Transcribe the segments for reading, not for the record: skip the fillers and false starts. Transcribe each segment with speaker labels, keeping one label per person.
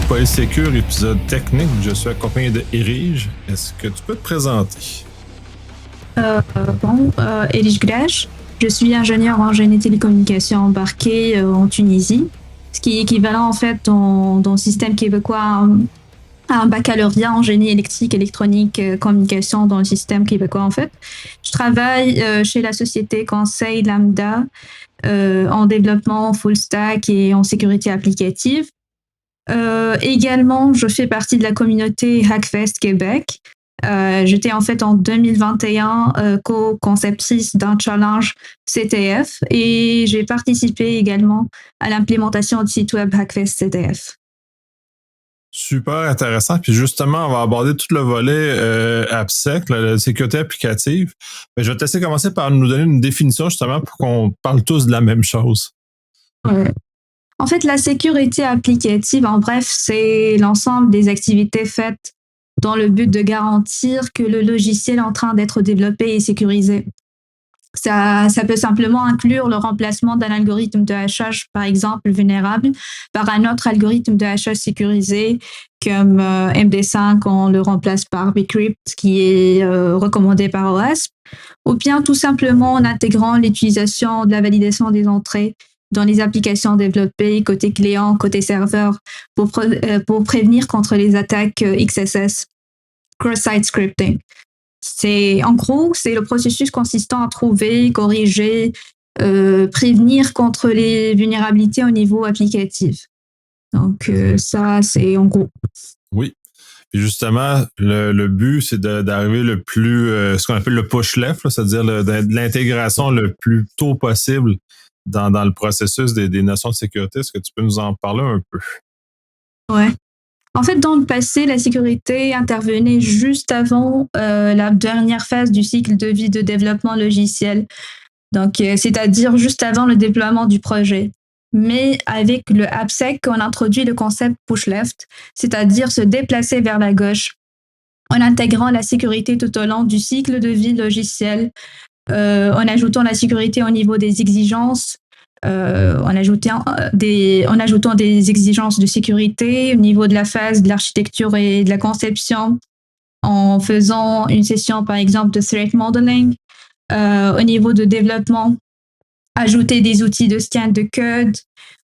Speaker 1: Polysécure, épisode technique. Je suis accompagné de Erige. Est-ce que tu peux te présenter?
Speaker 2: Erige Grèche. Je suis ingénieur en génie télécommunications embarquée en Tunisie, ce qui est équivalent en fait dans le système québécois à un baccalauréat en génie électrique, électronique, communication dans le système québécois en fait. Je travaille chez la société Conseil Lambda en développement full stack et en sécurité applicative. Également, je fais partie de la communauté Hackfest Québec. J'étais en fait en 2021 co-conceptrice d'un challenge CTF et j'ai participé également à l'implémentation du site web Hackfest CTF.
Speaker 1: Super intéressant. Puis justement, on va aborder tout le volet AppSec, la sécurité applicative. Mais je vais te laisser commencer par nous donner une définition justement pour qu'on parle tous de la même chose.
Speaker 2: Ouais. En fait, la sécurité applicative, en bref, c'est l'ensemble des activités faites dans le but de garantir que le logiciel est en train d'être développé et sécurisé. Ça peut simplement inclure le remplacement d'un algorithme de hachage, par exemple, vulnérable, par un autre algorithme de hachage sécurisé, comme MD5, on le remplace par Bcrypt, qui est recommandé par OWASP, ou bien tout simplement en intégrant l'utilisation de la validation des entrées dans les applications développées côté client, côté serveur, pour prévenir contre les attaques XSS, cross-site scripting. En gros, c'est le processus consistant à trouver, corriger, prévenir contre les vulnérabilités au niveau applicatif. Donc, ça, c'est en gros.
Speaker 1: Oui. Puis justement, le but, c'est d'arriver le plus, ce qu'on appelle le push left, là, c'est-à-dire de l'intégration le plus tôt possible dans le processus des notions de sécurité. Est-ce que tu peux nous en parler un peu?
Speaker 2: Ouais. En fait, dans le passé, la sécurité intervenait juste avant la dernière phase du cycle de vie de développement logiciel. Donc, c'est-à-dire juste avant le déploiement du projet. Mais avec le AppSec, on introduit le concept push left, c'est-à-dire se déplacer vers la gauche, en intégrant la sécurité tout au long du cycle de vie logiciel, en ajoutant la sécurité au niveau des exigences, en ajoutant des exigences de sécurité au niveau de la phase de l'architecture et de la conception, en faisant une session, par exemple, de threat modeling, au niveau de développement, ajouter des outils de scan de code,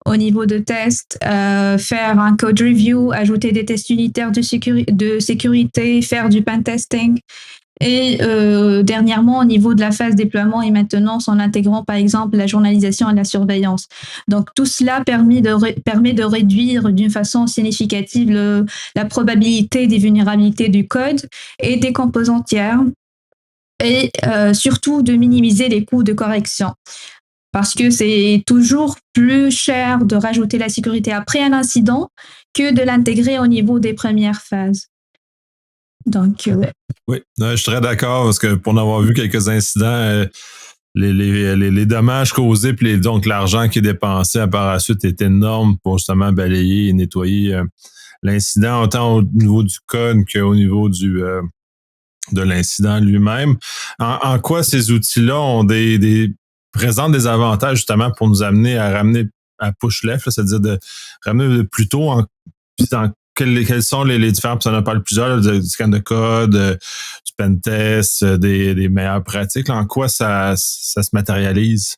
Speaker 2: au niveau de test, faire un code review, ajouter des tests unitaires de sécurité, faire du pen testing. Et dernièrement, au niveau de la phase déploiement et maintenance, en intégrant par exemple la journalisation et la surveillance. Donc tout cela permet de réduire d'une façon significative la probabilité des vulnérabilités du code et des composants tiers, et surtout de minimiser les coûts de correction. Parce que c'est toujours plus cher de rajouter la sécurité après un incident que de l'intégrer au niveau des premières phases. Donc,
Speaker 1: Oui, je suis très d'accord parce que pour en avoir vu quelques incidents, les dommages causés puis donc l'argent qui est dépensé par la suite est énorme pour justement balayer et nettoyer l'incident, autant au niveau du code qu'au niveau de l'incident lui-même. En quoi ces outils-là ont présentent des avantages justement pour nous amener à ramener à push left, là, c'est-à-dire de ramener plus tôt quels sont les différents, puis on en parle plusieurs, du scan de code, du pen test, des meilleures pratiques. Là, en quoi ça se matérialise?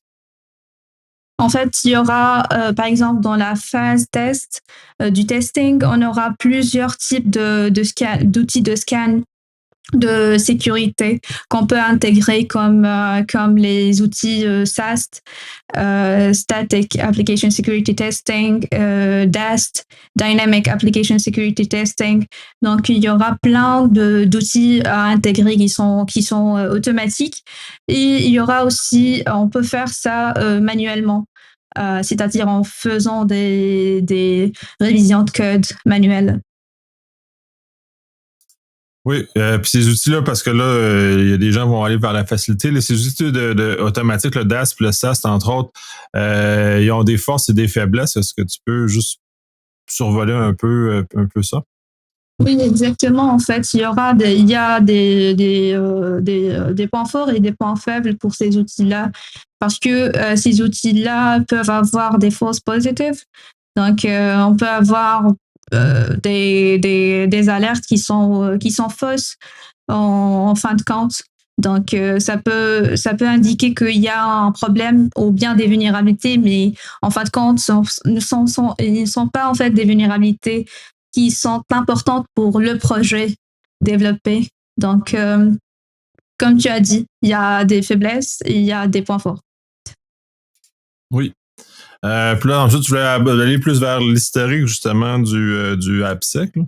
Speaker 2: En fait, il y aura, par exemple, dans la phase test du testing, on aura plusieurs types d'outils de scan de sécurité qu'on peut intégrer comme les outils SAST, Static Application Security Testing, DAST, Dynamic Application Security Testing. Donc, il y aura plein d'outils à intégrer qui sont automatiques. Et il y aura aussi, on peut faire ça manuellement. C'est-à-dire en faisant des révisions de code manuelles.
Speaker 1: Oui, puis ces outils-là, parce que là, il y a des gens qui vont aller vers la facilité. Là, ces outils automatiques, le DAST et le SAST, entre autres, ils ont des forces et des faiblesses. Est-ce que tu peux juste survoler un peu ça?
Speaker 2: Oui, exactement. En fait, il y a des points forts et des points faibles pour ces outils-là, parce que ces outils-là peuvent avoir des false positives. Donc, on peut avoir des alertes qui sont fausses en fin de compte. Donc, ça peut indiquer qu'il y a un problème ou bien des vulnérabilités, mais en fin de compte, ils ne sont pas en fait des vulnérabilités qui sont importantes pour le projet développé. Donc, comme tu as dit, il y a des faiblesses et il y a des points forts.
Speaker 1: Oui. Puis là, ensuite, tu voulais aller plus vers l'historique, justement, du AppSec. Là.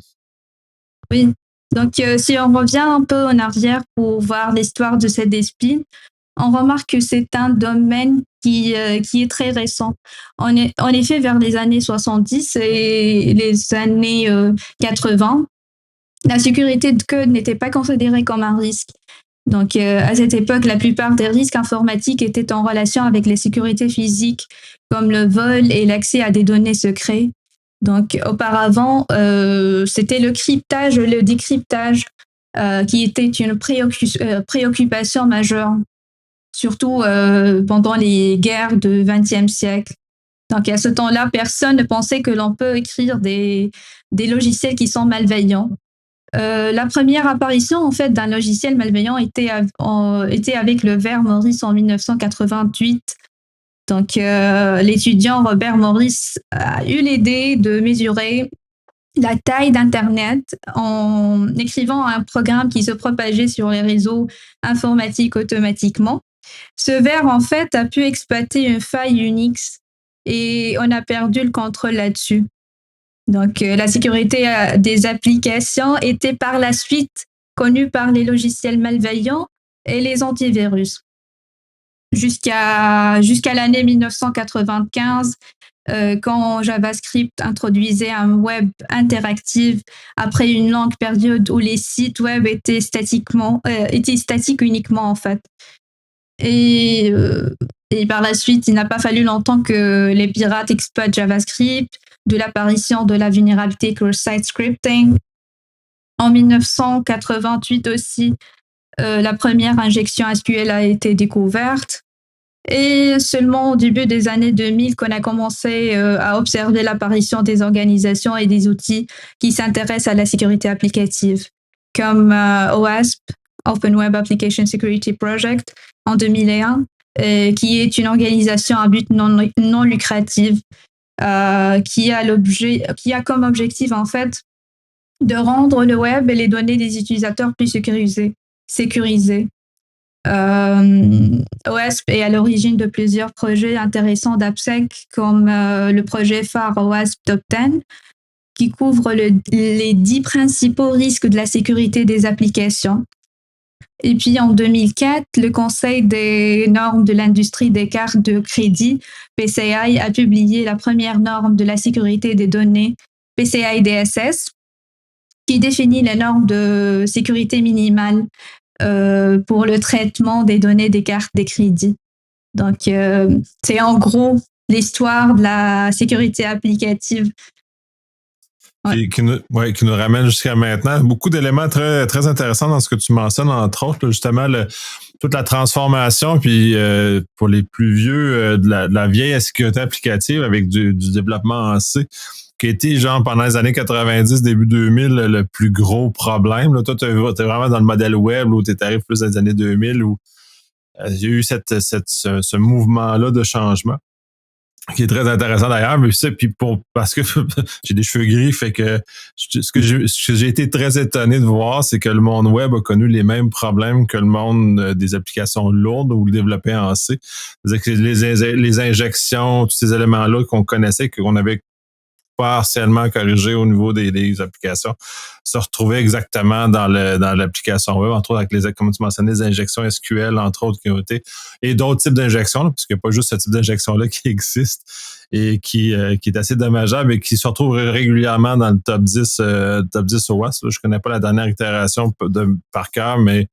Speaker 2: Oui. Donc, si on revient un peu en arrière pour voir l'histoire de ZSP, on remarque que c'est un domaine qui est très récent. En effet, vers les années 70 et les années 80, la sécurité de code n'était pas considérée comme un risque. Donc, à cette époque, la plupart des risques informatiques étaient en relation avec les sécurités physiques, comme le vol et l'accès à des données secrets. Donc, auparavant, c'était le cryptage, le décryptage qui était une préoccupation majeure, surtout pendant les guerres du XXe siècle. Donc, à ce temps-là, personne ne pensait que l'on peut écrire des logiciels qui sont malveillants. La première apparition en fait d'un logiciel malveillant était avec le ver Morris en 1988. Donc, l'étudiant Robert Morris a eu l'idée de mesurer la taille d'Internet en écrivant un programme qui se propageait sur les réseaux informatiques automatiquement. Ce ver, en fait, a pu exploiter une faille Unix et on a perdu le contrôle là-dessus. Donc, la sécurité des applications était par la suite connue par les logiciels malveillants et les antivirus. Jusqu'à l'année 1995, quand JavaScript introduisait un web interactif après une longue période où les sites web étaient statiques uniquement en fait. Et par la suite, il n'a pas fallu longtemps que les pirates exploitent JavaScript, de l'apparition de la vulnérabilité cross-site scripting. En 1988 aussi, la première injection SQL a été découverte. Et seulement au début des années 2000 qu'on a commencé à observer l'apparition des organisations et des outils qui s'intéressent à la sécurité applicative, comme OWASP, Open Web Application Security Project, en 2001, qui est une organisation à but non lucratif qui a comme objectif en fait de rendre le web et les données des utilisateurs plus sécurisés. OWASP est à l'origine de plusieurs projets intéressants d'AppSec, comme le projet phare OWASP Top 10, qui couvre les 10 principaux risques de la sécurité des applications. Et puis en 2004, le Conseil des normes de l'industrie des cartes de crédit, PCI, a publié la première norme de la sécurité des données, PCI DSS, qui définit les normes de sécurité minimale pour le traitement des données des cartes de crédit. Donc, c'est en gros l'histoire de la sécurité applicative.
Speaker 1: Ouais. Qui nous ramène jusqu'à maintenant. Beaucoup d'éléments très, très intéressants dans ce que tu mentionnes, entre autres, justement, toute la transformation, puis pour les plus vieux, de la vieille sécurité applicative avec du développement en C, qui a été, genre, pendant les années 90, début 2000, le plus gros problème. Là, toi, tu es vraiment dans le modèle web, où tu arrives plus dans les années 2000, où il y a eu ce mouvement-là de changement, qui est très intéressant d'ailleurs, mais c'est parce que j'ai des cheveux gris, fait que ce que j'ai été très étonné de voir, c'est que le monde web a connu les mêmes problèmes que le monde des applications lourdes ou développées en C. C'est-à-dire que les injections, tous ces éléments-là qu'on connaissait, qu'on avait partiellement corrigé au niveau des applications, se retrouvaient exactement dans l'application web, entre autres avec comme tu mentionnais, les injections SQL, entre autres, qui ont été, et d'autres types d'injections, puisqu'il n'y a pas juste ce type d'injection-là qui existe et qui est assez dommageable et qui se retrouve régulièrement dans le top 10 OWASP. Je ne connais pas la dernière itération par cœur, mais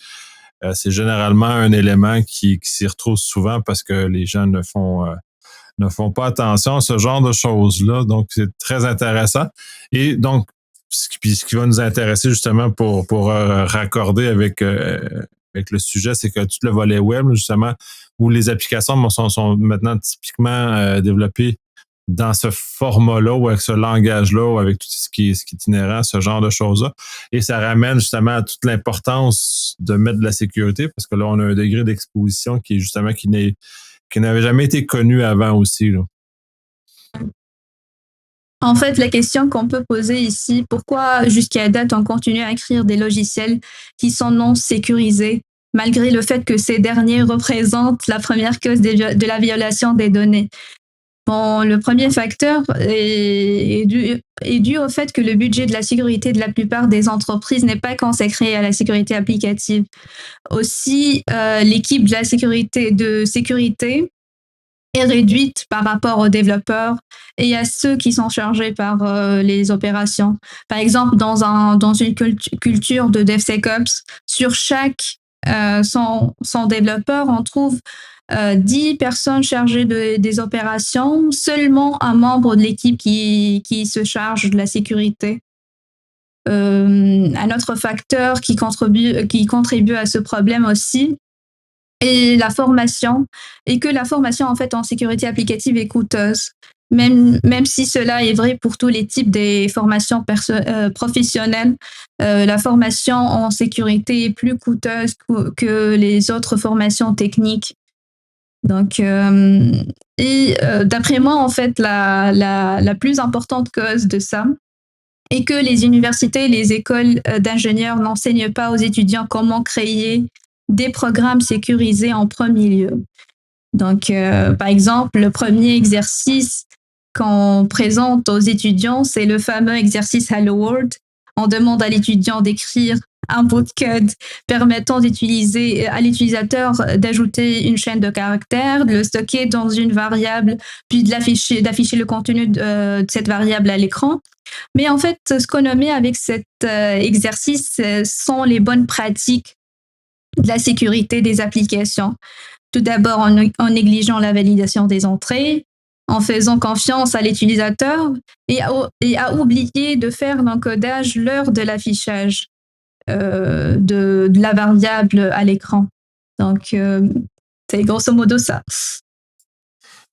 Speaker 1: c'est généralement un élément qui s'y retrouve souvent parce que les gens ne font pas attention à ce genre de choses-là. Donc, c'est très intéressant. Et donc, ce qui va nous intéresser justement pour raccorder avec le sujet, c'est que tout le volet web, justement, où les applications sont maintenant typiquement développées dans ce format-là ou avec ce langage-là ou avec tout ce qui est inhérent à ce genre de choses-là. Et ça ramène justement à toute l'importance de mettre de la sécurité parce que là, on a un degré d'exposition qui est justement qui n'avait jamais été connu avant aussi, là.
Speaker 2: En fait, la question qu'on peut poser ici, pourquoi jusqu'à date on continue à écrire des logiciels qui sont non sécurisés, malgré le fait que ces derniers représentent la première cause de la violation des données? Bon, le premier facteur est dû au fait que le budget de la sécurité de la plupart des entreprises n'est pas consacré à la sécurité applicative. Aussi, l'équipe de sécurité est réduite par rapport aux développeurs et à ceux qui sont chargés par les opérations. Par exemple, dans une culture de DevSecOps, sur chaque 100 développeurs, on trouve 10 personnes chargées des opérations, seulement un membre de l'équipe qui se charge de la sécurité. Un autre facteur qui contribue à ce problème aussi est la formation, et que la formation en fait en sécurité applicative est coûteuse. Même si cela est vrai pour tous les types des formations professionnelles, la formation en sécurité est plus coûteuse que les autres formations techniques. Donc, d'après moi, en fait, la plus importante cause de ça est que les universités et les écoles d'ingénieurs n'enseignent pas aux étudiants comment créer des programmes sécurisés en premier lieu. Donc, par exemple, le premier exercice qu'on présente aux étudiants, c'est le fameux exercice Hello World. On demande à l'étudiant d'écrire un bout de code permettant à l'utilisateur d'ajouter une chaîne de caractères, de le stocker dans une variable, puis d'afficher le contenu de cette variable à l'écran. Mais en fait, ce qu'on omet avec cet exercice sont les bonnes pratiques de la sécurité des applications. Tout d'abord, en négligeant la validation des entrées, en faisant confiance à l'utilisateur et à oublier de faire l'encodage lors de l'affichage de la variable à l'écran. Donc, c'est grosso modo ça.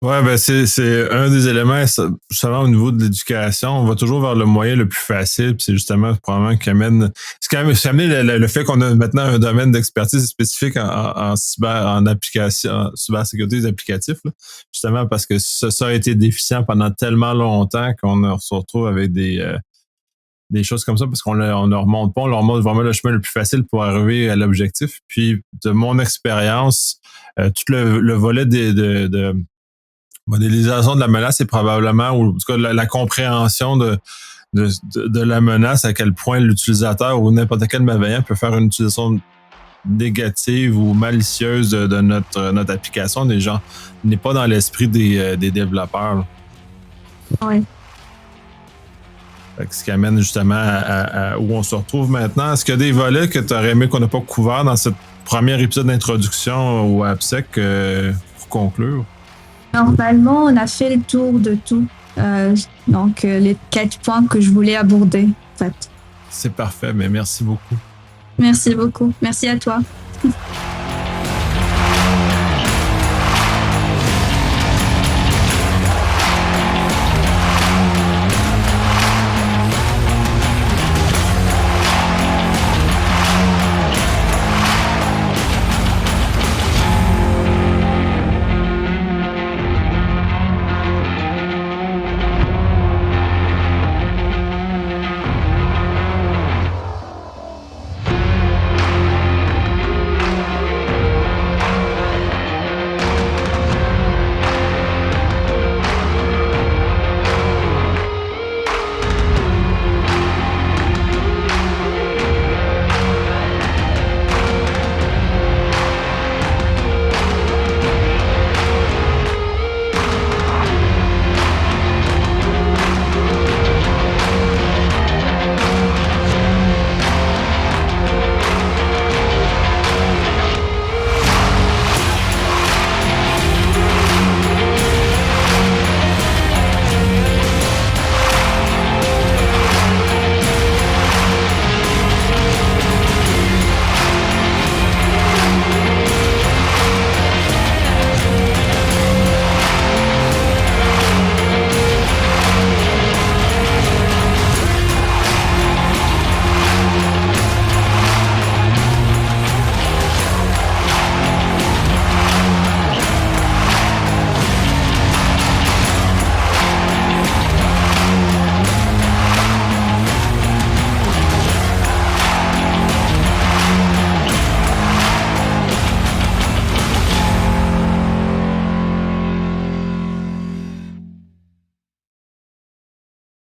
Speaker 1: Ouais, ben c'est un des éléments, justement au niveau de l'éducation, on va toujours vers le moyen le plus facile, puis c'est justement probablement qui amène, c'est quand même le fait qu'on a maintenant un domaine d'expertise spécifique en application, en cybersécurité des applicatifs, là, justement parce que ça a été déficient pendant tellement longtemps qu'on se retrouve avec des choses comme ça parce qu'on ne remonte pas, on leur montre vraiment le chemin le plus facile pour arriver à l'objectif. Puis de mon expérience, tout le volet de modélisation de la menace est probablement, ou en tout cas la compréhension de la menace, à quel point l'utilisateur ou n'importe quel malveillant peut faire une utilisation négative ou malicieuse de notre application. Des gens n'est pas dans l'esprit des développeurs.
Speaker 2: Oui.
Speaker 1: Ce qui amène justement à où on se retrouve maintenant. Est-ce qu'il y a des volets que tu aurais aimé qu'on n'a pas couvert dans ce premier épisode d'introduction au AppSec pour conclure?
Speaker 2: Normalement, on a fait le tour de tout. Donc, les 4 points que je voulais aborder, en fait.
Speaker 1: C'est parfait, mais merci beaucoup.
Speaker 2: Merci beaucoup. Merci à toi.